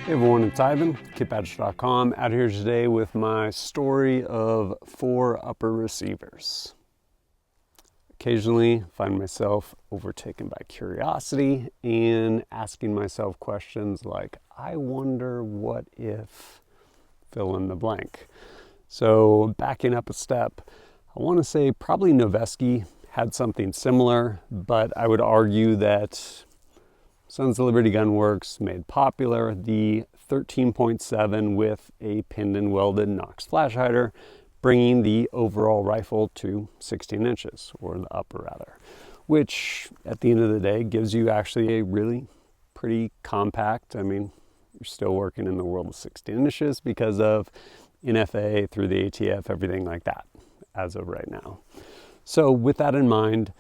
Hey everyone, it's Ivan, KitBadger.com, out here today with my story of 4 upper receivers. Occasionally find myself overtaken by curiosity and asking myself questions like, I wonder what if fill in the blank. So backing up a step, I want to say probably Noveske had something similar, but I would argue that Sons of Liberty Gun Works made popular the 13.7 with a pinned and welded Knox flash hider, bringing the overall rifle to 16 inches, or the upper rather, which at the end of the day gives you actually a really pretty compact, I mean, you're still working in the world of 16 inches because of NFA through the ATF, everything like that, as of right now. So with that in mind,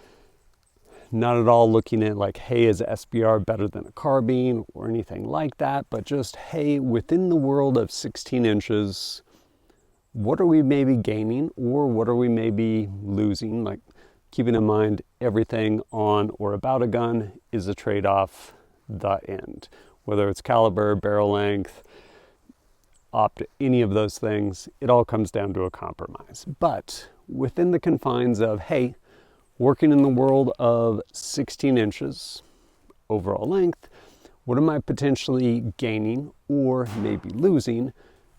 not at all looking at like, hey, is SBR better than a carbine or anything like that, but just, hey, within the world of 16 inches, what are we maybe gaining or what are we maybe losing? Like, keeping in mind everything on or about a gun is a trade-off, the end. Whether it's caliber, barrel length, any of those things, it all comes down to a compromise. But within the confines of, hey, working in the world of 16 inches overall length, what am I potentially gaining or maybe losing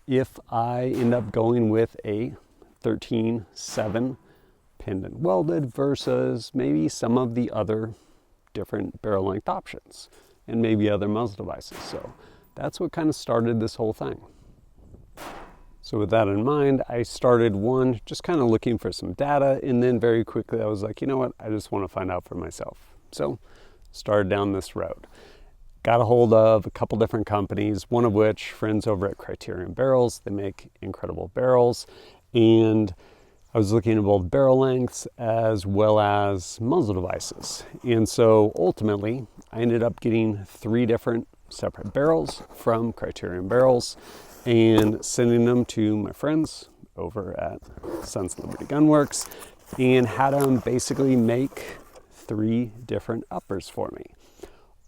if I end up going with a 13.7 pinned and welded versus maybe some of the other different barrel length options and maybe other muzzle devices? So that's what kind of started this whole thing. So with that in mind, I started just kind of looking for some data, and then very quickly I was like, you know what, I just want to find out for myself. So started down this road. Got a hold of a couple different companies, one of which friends over at Criterion Barrels. They make incredible barrels, and I was looking at both barrel lengths as well as muzzle devices. And so ultimately, I ended up getting 3 different separate barrels from Criterion Barrels and sending them to my friends over at Sons of Liberty Gun Works, and had them basically make 3 different uppers for me.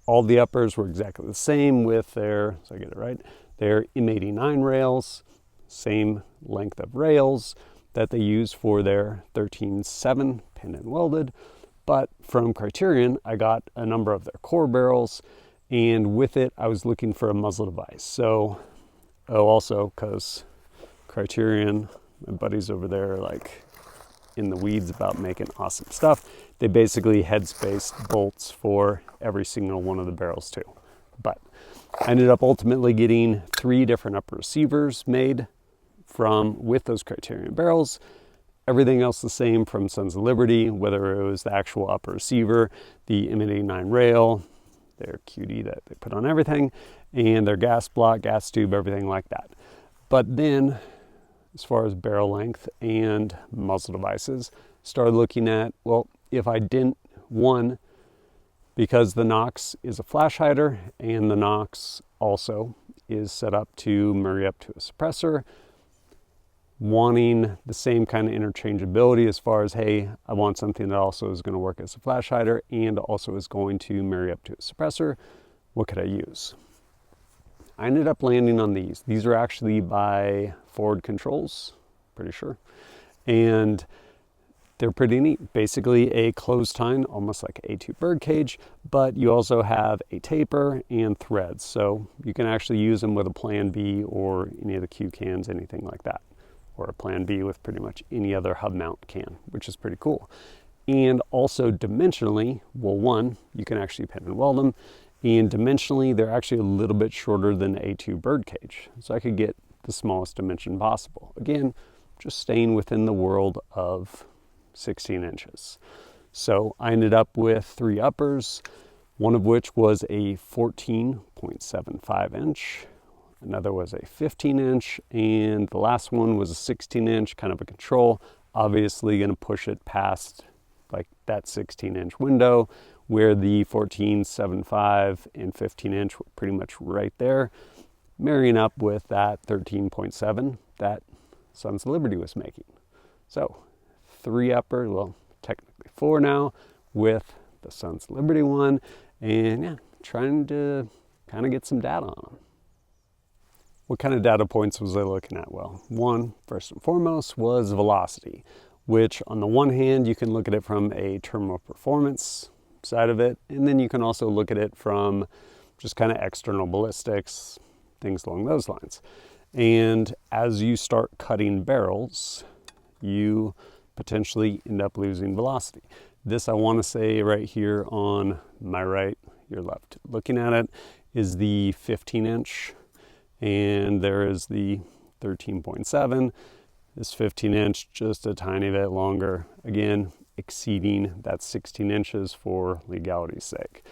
All the uppers were exactly the same with their, so I get it right, their M89 rails, same length of rails that they use for their 13.7 pinned and welded. But from Criterion, I got a number of their core barrels, and with it, I was looking for a muzzle device. So also, because Criterion, my buddies over there are like in the weeds about making awesome stuff. They basically head-spaced bolts for every single one of the barrels too. But I ended up ultimately getting 3 different upper receivers made with those Criterion barrels. Everything else the same from Sons of Liberty, whether it was the actual upper receiver, the M89 rail, their QD that they put on everything, and their gas block, gas tube, everything like that. But then, as far as barrel length and muzzle devices, started looking at, well, if I didn't, because the Knox is a flash hider, and the Knox also is set up to marry up to a suppressor, wanting the same kind of interchangeability as far as, hey, I want something that also is going to work as a flash hider and also is going to marry up to a suppressor. What could I use? I ended up landing on these. These are actually by Forward Controls, pretty sure. And they're pretty neat. Basically a closed tine, almost like an A2 birdcage, but you also have a taper and threads. So you can actually use them with a Plan B or any of the Q cans, anything like that. Or a Plan B with pretty much any other hub mount can, which is pretty cool. And also dimensionally, well, you can actually pin and weld them, and dimensionally, they're actually a little bit shorter than the A2 birdcage. So I could get the smallest dimension possible. Again, just staying within the world of 16 inches. So I ended up with 3 uppers, one of which was a 14.75 inch. Another was a 15 inch, and the last one was a 16 inch, kind of a control. Obviously going to push it past like that 16 inch window where the 14.75 and 15 inch were pretty much right there, marrying up with that 13.7 that Sons of Liberty was making. So 3 upper, well, technically 4 now, with the Sons of Liberty one, and yeah, trying to kind of get some data on them. What kind of data points was I looking at? Well, one, first and foremost, was velocity, which on the one hand, you can look at it from a terminal performance side of it, and then you can also look at it from just kind of external ballistics, things along those lines. And as you start cutting barrels, you potentially end up losing velocity. This I want to say right here on my right, your left. Looking at it is the 15-inch, and there is the 13.7. This 15-inch, just a tiny bit longer, again, exceeding that 16 inches for legality's sake.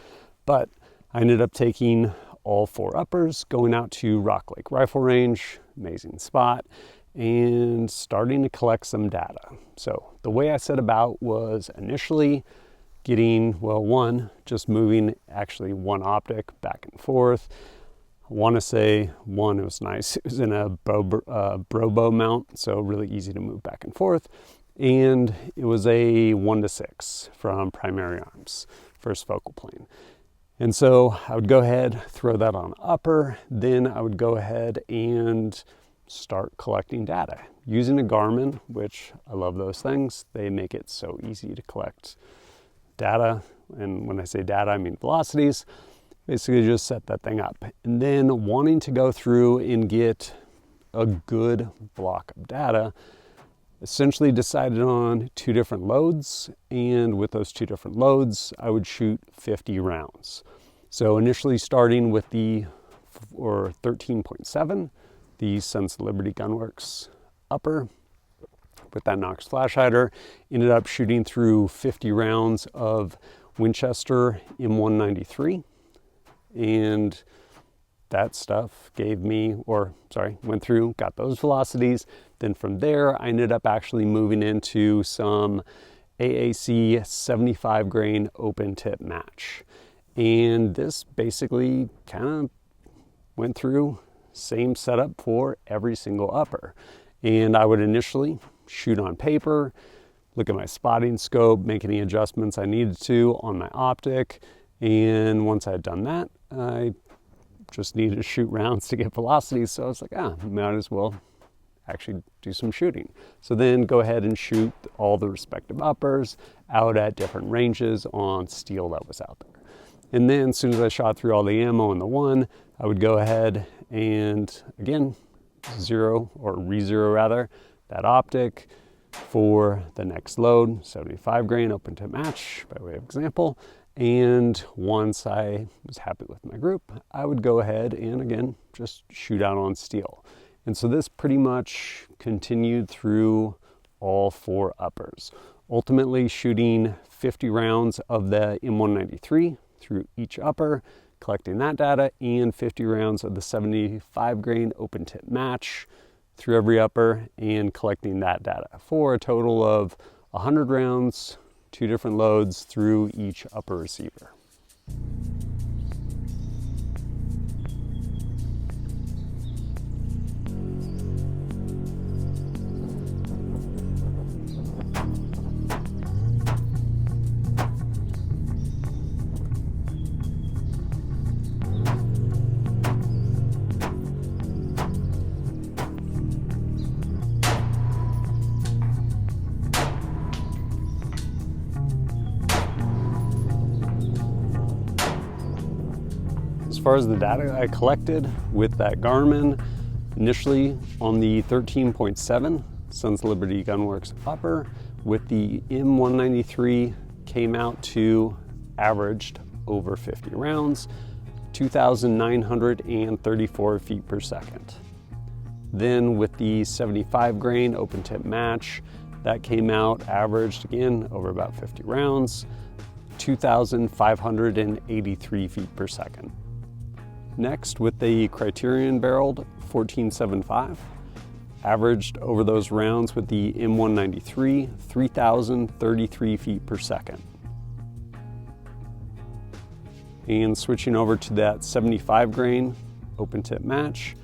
But I ended up taking all 4 uppers, going out to Rock Lake Rifle Range, amazing spot, and starting to collect some data. So the way I set about was initially getting, well, one, just moving actually one optic back and forth. I want to say one, it was nice. It was in a Brobo mount, so really easy to move back and forth. And it was a 1:6 from Primary Arms, first focal plane. And so I would go ahead, throw that on upper, then I would go ahead and start collecting data using a Garmin, which I love those things. They make it so easy to collect data. And when I say data, I mean velocities. Basically just set that thing up. And then wanting to go through and get a good block of data, essentially decided on 2 different loads, and with those 2 different loads, I would shoot 50 rounds. So initially starting with the 13.7, the Sons of Liberty Gunworks upper with that Nox flash hider, ended up shooting through 50 rounds of Winchester M193, and that stuff went through, got those velocities. Then from there, I ended up actually moving into some AAC 75 grain open tip match. And this basically kind of went through same setup for every single upper. And I would initially shoot on paper, look at my spotting scope, make any adjustments I needed to on my optic. And once I had done that, I just needed to shoot rounds to get velocity. So I was like, might as well actually do some shooting. So then go ahead and shoot all the respective uppers out at different ranges on steel that was out there. And then as soon as I shot through all the ammo in the one, I would go ahead and again, re-zero that optic for the next load, 75 grain open tip match by way of example. And once I was happy with my group, I would go ahead and again, just shoot out on steel. And so this pretty much continued through all 4 uppers, ultimately shooting 50 rounds of the M193 through each upper, collecting that data, and 50 rounds of the 75 grain open tip match through every upper and collecting that data for a total of 100 rounds, 2 different loads through each upper receiver. As far as the data I collected with that Garmin, initially on the 13.7 Sons of Liberty Gunworks upper with the M193 came out to averaged over 50 rounds, 2,934 feet per second. Then with the 75 grain open tip match, that came out averaged again over about 50 rounds, 2,583 feet per second. Next, with the Criterion Barreled 14.75, averaged over those rounds with the M193, 3,033 feet per second. And switching over to that 75 grain open tip match,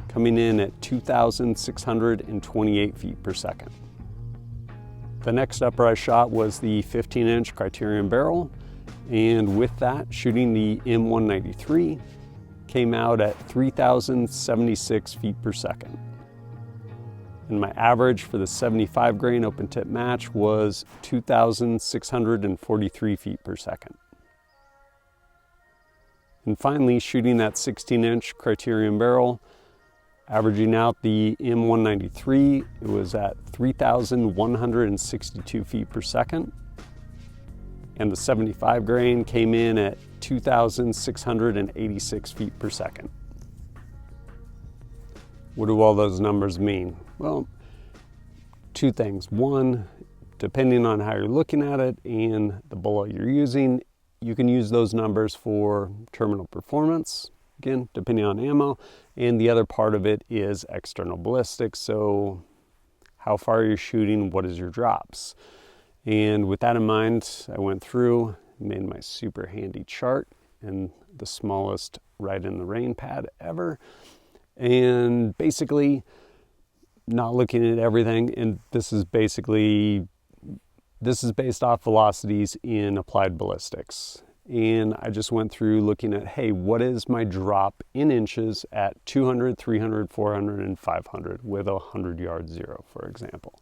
coming in at 2,628 feet per second. The next upper I shot was the 15-inch Criterion barrel, and with that, shooting the M193, came out at 3,076 feet per second. And my average for the 75 grain open tip match was 2,643 feet per second. And finally, shooting that 16-inch Criterion barrel, averaging out the M193, it was at 3,162 feet per second. And the 75 grain came in at 2,686 feet per second. What do all those numbers mean? Well, two things. One, depending on how you're looking at it and the bullet you're using, you can use those numbers for terminal performance, again, depending on ammo. And the other part of it is external ballistics. So how far are you shooting? What is your drops? And with that in mind, I went through, made my super handy chart and the smallest right in the rain pad ever. And basically not looking at everything. And this is based off velocities in applied ballistics. And I just went through looking at, hey, what is my drop in inches at 200, 300, 400, and 500 with a 100-yard zero, for example.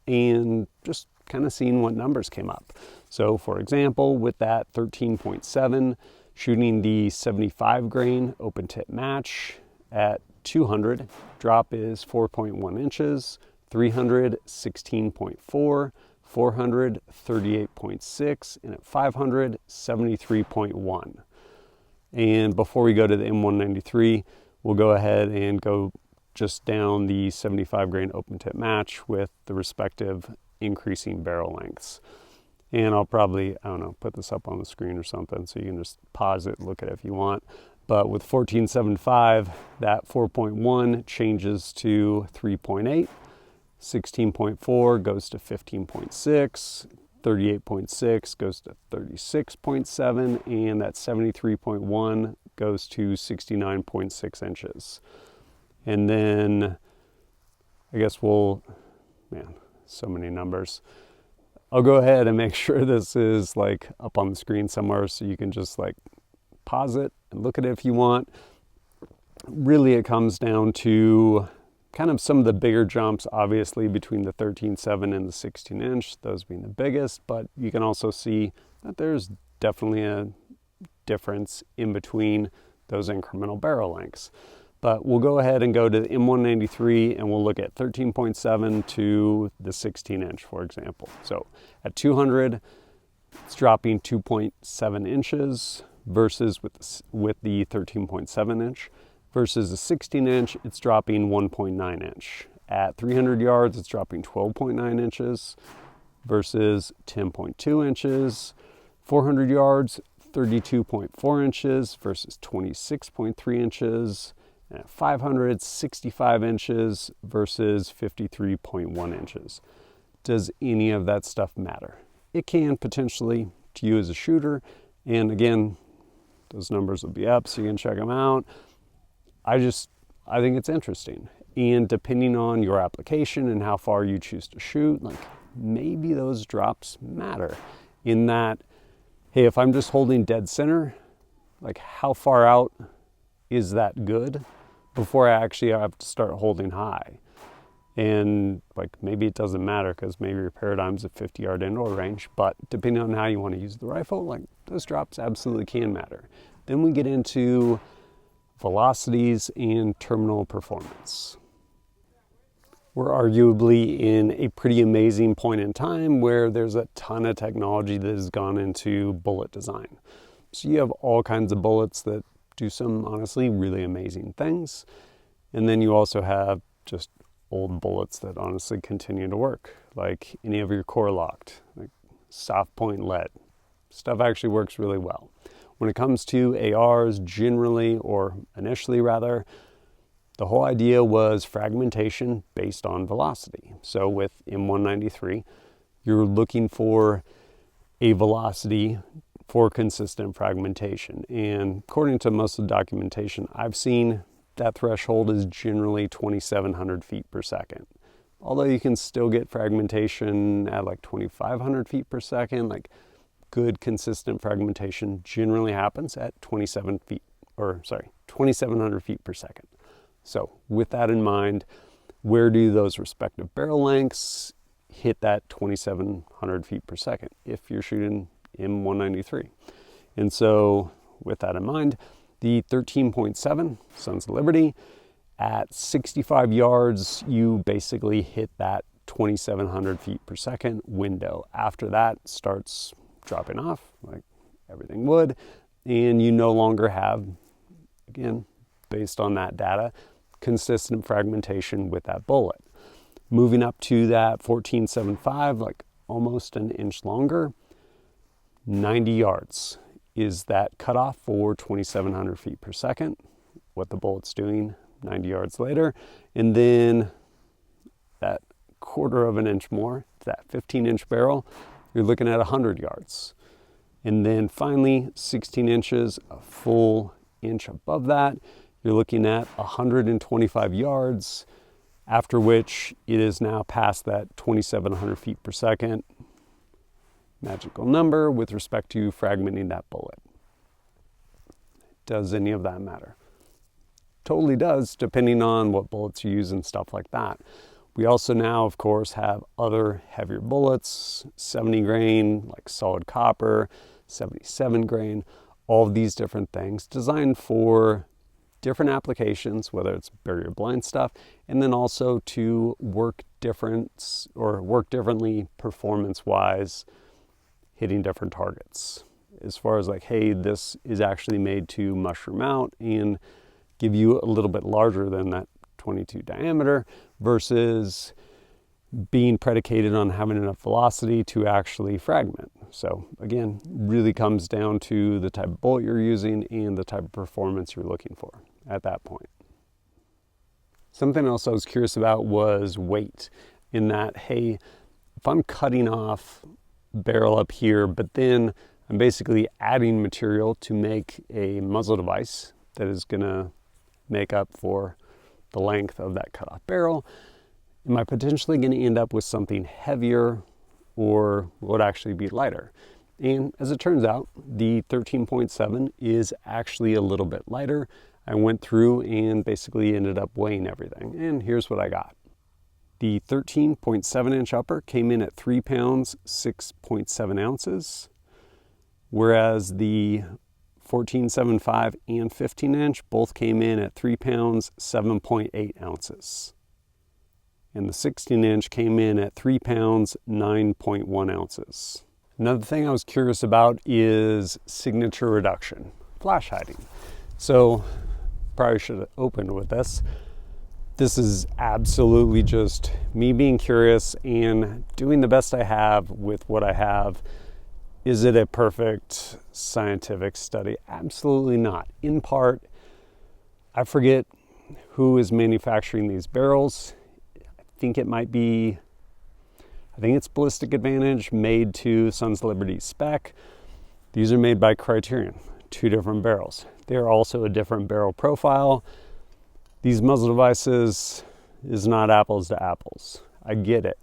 And just kind of seeing what numbers came up. So for example, with that 13.7, shooting the 75 grain open tip match at 200, drop is 4.1 inches, 300, 16.4, 400, 38.6, and at 500, 73.1. And before we go to the M193, we'll go ahead and go just down the 75 grain open tip match with the respective increasing barrel lengths. And I'll probably, I don't know, put this up on the screen or something so you can just pause it and look at it if you want. But with 14.75, that 4.1 changes to 3.8, 16.4 goes to 15.6, 38.6 goes to 36.7, and that 73.1 goes to 69.6 inches. And then I guess so many numbers. I'll go ahead and make sure this is like up on the screen somewhere so you can just like pause it and look at it if you want. Really, it comes down to kind of some of the bigger jumps, obviously, between the 13.7 and the 16-inch, those being the biggest, but you can also see that there's definitely a difference in between those incremental barrel lengths. But we'll go ahead and go to the M193 and we'll look at 13.7 to the 16-inch, for example. So at 200, it's dropping 2.7 inches versus with the 13.7 inch. Versus the 16-inch, it's dropping 1.9 inch. At 300 yards, it's dropping 12.9 inches versus 10.2 inches. 400 yards, 32.4 inches versus 26.3 inches. And at 500, 65 inches versus 53.1 inches. Does any of that stuff matter? It can potentially to you as a shooter. And again, those numbers will be up so you can check them out. I think it's interesting. And depending on your application and how far you choose to shoot, like maybe those drops matter in that, hey, if I'm just holding dead center, like how far out is that good before I actually have to start holding high? And like maybe it doesn't matter because maybe your paradigm's a 50-yard indoor range, but depending on how you want to use the rifle, like those drops absolutely can matter. Then we get into velocities and terminal performance. We're arguably in a pretty amazing point in time where there's a ton of technology that has gone into bullet design. So you have all kinds of bullets that do some honestly really amazing things. And then you also have just old bullets that honestly continue to work, like any of your core locked, like soft point lead. Stuff actually works really well. When it comes to ARs, generally, or initially rather, the whole idea was fragmentation based on velocity. So with M193, you're looking for a velocity for consistent fragmentation. And according to most of the documentation I've seen, that threshold is generally 2,700 feet per second. although you can still get fragmentation at like 2,500 feet per second. Like good consistent fragmentation generally happens at 2,700 feet per second. So with that in mind, where do those respective barrel lengths hit that 2,700 feet per second if you're shooting M193? And so with that in mind, the 13.7 Sons of Liberty, at 65 yards, you basically hit that 2,700 feet per second window. After that, starts dropping off like everything would, and you no longer have, again, based on that data, consistent fragmentation with that bullet. Moving up to that 14.75, like almost an inch longer, 90 yards is that cutoff for 2,700 feet per second, what the bullet's doing 90 yards later. And then that quarter of an inch more, that 15-inch barrel, you're looking at 100 yards. And then finally, 16 inches, a full inch above that, you're looking at 125 yards, after which it is now past that 2,700 feet per second magical number with respect to fragmenting that bullet. Does any of that matter? Totally does, depending on what bullets you use and stuff like that. We also now, of course, have other heavier bullets, 70 grain, like solid copper, 77 grain, all of these different things designed for different applications, whether it's barrier blind stuff, and then also to work differently performance-wise, hitting different targets. As far as like, hey, this is actually made to mushroom out and give you a little bit larger than that 22 diameter versus being predicated on having enough velocity to actually fragment. So again, really comes down to the type of bullet you're using and the type of performance you're looking for at that point. Something else I was curious about was weight, in that, hey, if I'm cutting off barrel up here, but then I'm basically adding material to make a muzzle device that is gonna make up for the length of that cutoff barrel, am I potentially going to end up with something heavier or will it actually be lighter? And as it turns out, the 13.7 is actually a little bit lighter. I went through and basically ended up weighing everything, and here's what I got. The 13.7 inch upper came in at 3 pounds, 6.7 ounces, whereas the 14.75 and 15 inch both came in at 3 pounds, 7.8 ounces. And the 16 inch came in at 3 pounds, 9.1 ounces. Another thing I was curious about is signature reduction, flash hiding. So probably should have opened with this. This is absolutely just me being curious and doing the best I have with what I have. Is it a perfect scientific study? Absolutely not. In part, I forget who is manufacturing these barrels. I think it's Ballistic Advantage, made to Sons of Liberty spec. These are made by Criterion, 2 different barrels. They're also a different barrel profile. These muzzle devices is not apples to apples. I get it.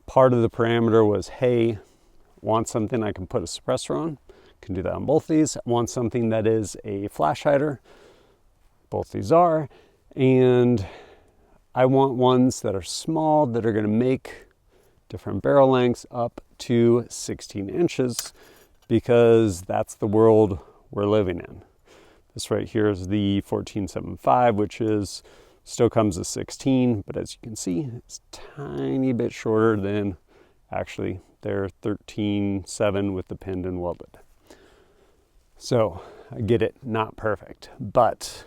Part of the parameter was, hey, want something I can put a suppressor on, can do that on both these. Want something that is a flash hider, both these are, and I want ones that are small, that are going to make different barrel lengths up to 16 inches, because that's the world we're living in. This right here is the 14.75, which is still comes as 16, but as you can see, it's a tiny bit shorter than actually their 13.7 with the pinned and welded. So I get it, not perfect, but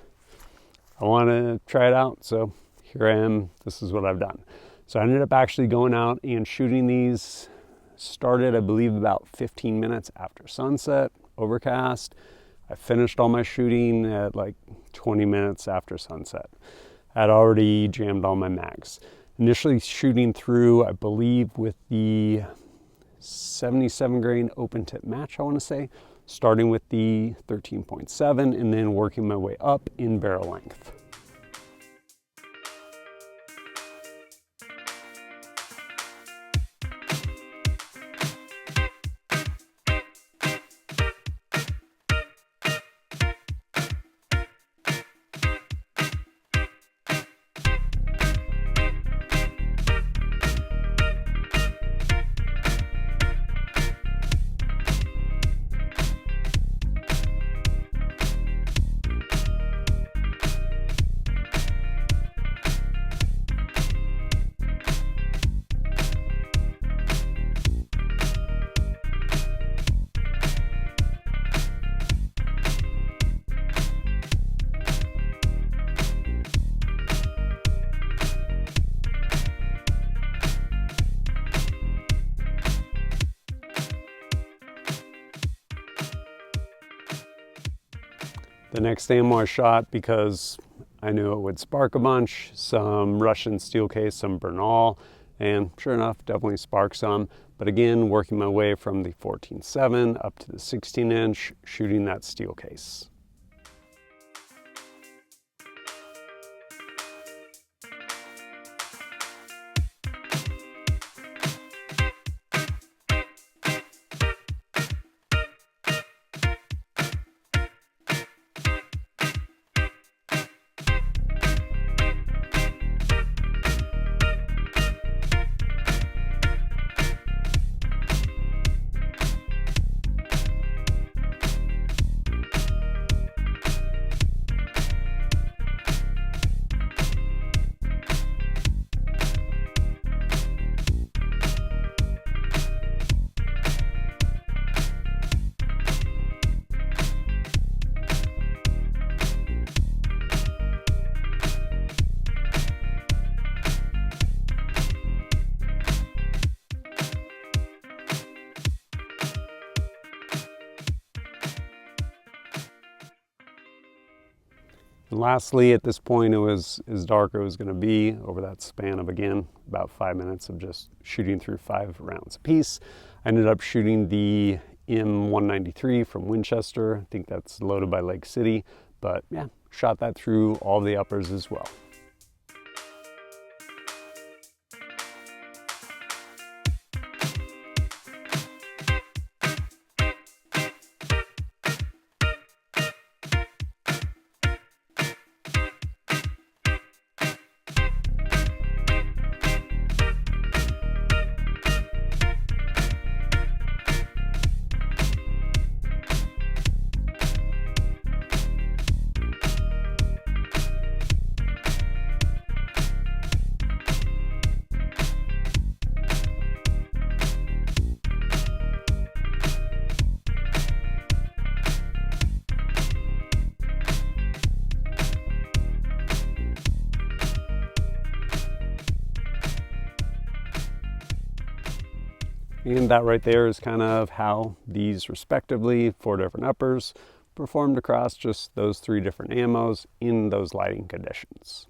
I want to try it out. So here I am, this is what I've done. So I ended up actually going out and shooting these. Started, I believe, about 15 minutes after sunset, overcast. I finished all my shooting at like 20 minutes after sunset. I'd already jammed all my mags. Initially shooting through, I believe, with the 77 grain open tip match, I want to say, starting with the 13.7 and then working my way up in barrel length. The next ammo I shot, because I knew it would spark a bunch, some Russian steel case, some Bernal, and sure enough, definitely sparked some. But again, working my way from the 14.7 up to the 16-inch, shooting that steel case. And lastly, at this point, it was as dark as it was going to be over that span of, again, about 5 minutes of just shooting through 5 rounds apiece. I ended up shooting the M193 from Winchester. I think that's loaded by Lake City, but yeah, shot that through all the uppers as well. And that right there is kind of how these respectively 4 different uppers performed across just those 3 different ammos in those lighting conditions.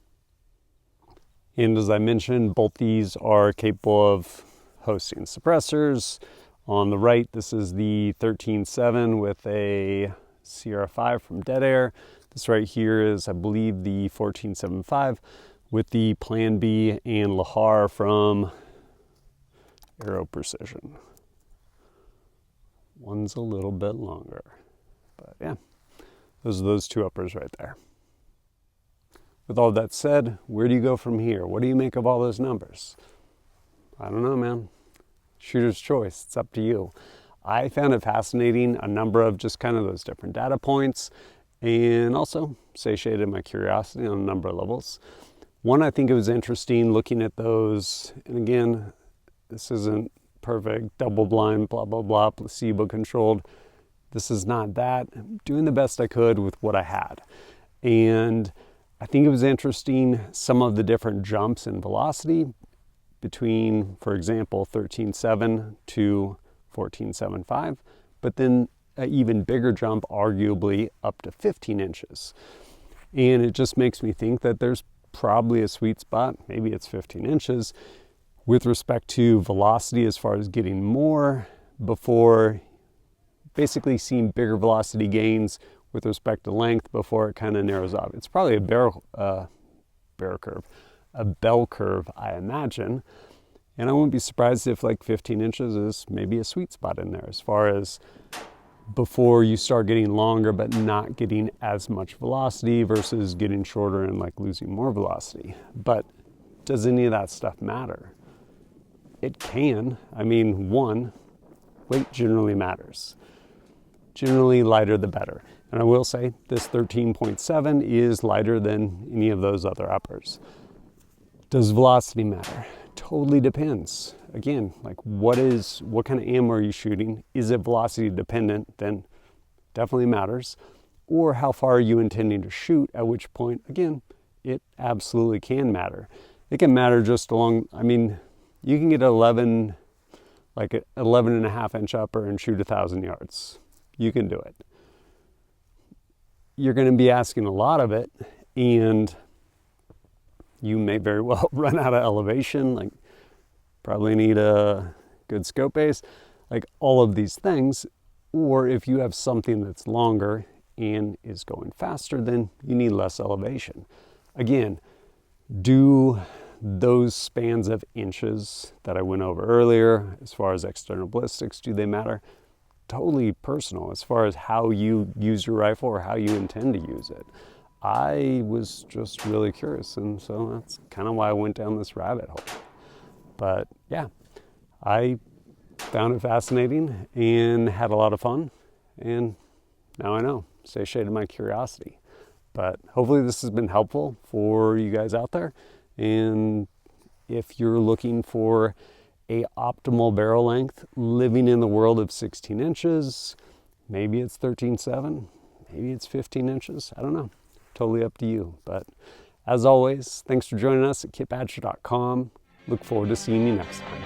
And as I mentioned, both these are capable of hosting suppressors. On the right, this is the 13.7 with a CR5 from Dead Air. This right here is, I believe, the 14.75 with the Plan B and Lahar from Aero Precision. One's a little bit longer, but yeah, those are those 2 uppers right there. With all that said, where do you go from here? What do you make of all those numbers? I don't know, man. Shooter's choice. It's up to you. I found it fascinating, a number of just kind of those different data points, and also satiated my curiosity on a number of levels. One, I think it was interesting looking at those, and again, this isn't perfect, double-blind, blah, blah, blah, placebo-controlled. This is not that. I'm doing the best I could with what I had. And I think it was interesting, some of the different jumps in velocity between, for example, 13.7 to 14.75, but then an even bigger jump, arguably up to 15 inches. And it just makes me think that there's probably a sweet spot, maybe it's 15 inches, with respect to velocity as far as getting more before basically seeing bigger velocity gains with respect to length before it kind of narrows off. It's probably a bell curve, I imagine. And I wouldn't be surprised if like 15 inches is maybe a sweet spot in there as far as before you start getting longer but not getting as much velocity versus getting shorter and like losing more velocity. But does any of that stuff matter? It can. I mean, one, weight generally matters. Generally lighter the better. And I will say this 13.7 is lighter than any of those other uppers. Does velocity matter? Totally depends. Again, like what kind of ammo are you shooting? Is it velocity dependent? Then definitely matters. Or how far are you intending to shoot? At which point, again, it absolutely can matter. It can matter just along, I mean, you can get 11 and a half inch upper and shoot 1,000 yards. You can do it. you're going to be asking a lot of it, and you may very well run out of elevation, like probably need a good scope base, like all of these things. Or if you have something that's longer and is going faster, then you need less elevation. Again, do those spans of inches that I went over earlier, as far as external ballistics, do they matter? Totally personal as far as how you use your rifle or how you intend to use it. I was just really curious, and so that's kind of why I went down this rabbit hole. But yeah, I found it fascinating and had a lot of fun, and now I know, satiated my curiosity. But hopefully this has been helpful for you guys out there. And if you're looking for a optimal barrel length, living in the world of 16 inches, maybe it's 13.7, maybe it's 15 inches, I don't know. Totally up to you. But as always, thanks for joining us at kitbadger.com. Look forward to seeing you next time.